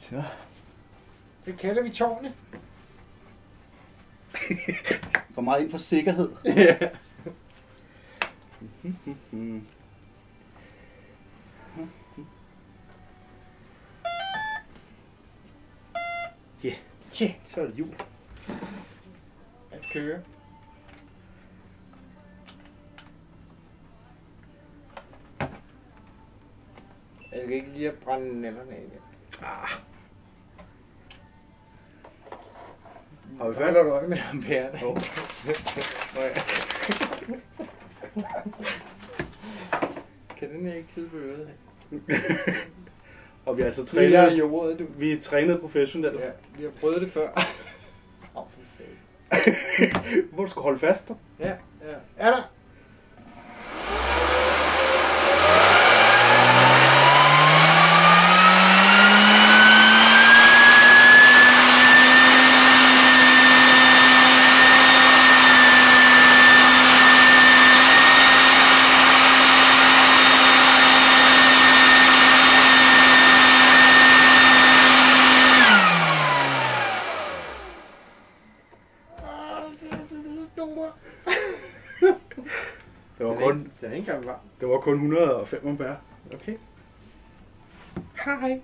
Så. Det kalder vi tårne. Går meget ind for sikkerhed. Ja. Ja, Tje, så er det jul. at køre. Jeg skal ikke lige at brænde nælderne af igen. Har vi Så fat? holder du øje med ampere. Jo. Kan den ikke kide på øret? Og vi er altså Træner i trænet. jordet, du. Vi er trænet professionelt. Ja, vi har prøvet det før. Åh, for satan. Hvor du skal holde fast, du. Ja, ja. Er der? Det var kun Den er ikke engang varm. Det var kun 105 ampere. Okay. Hej.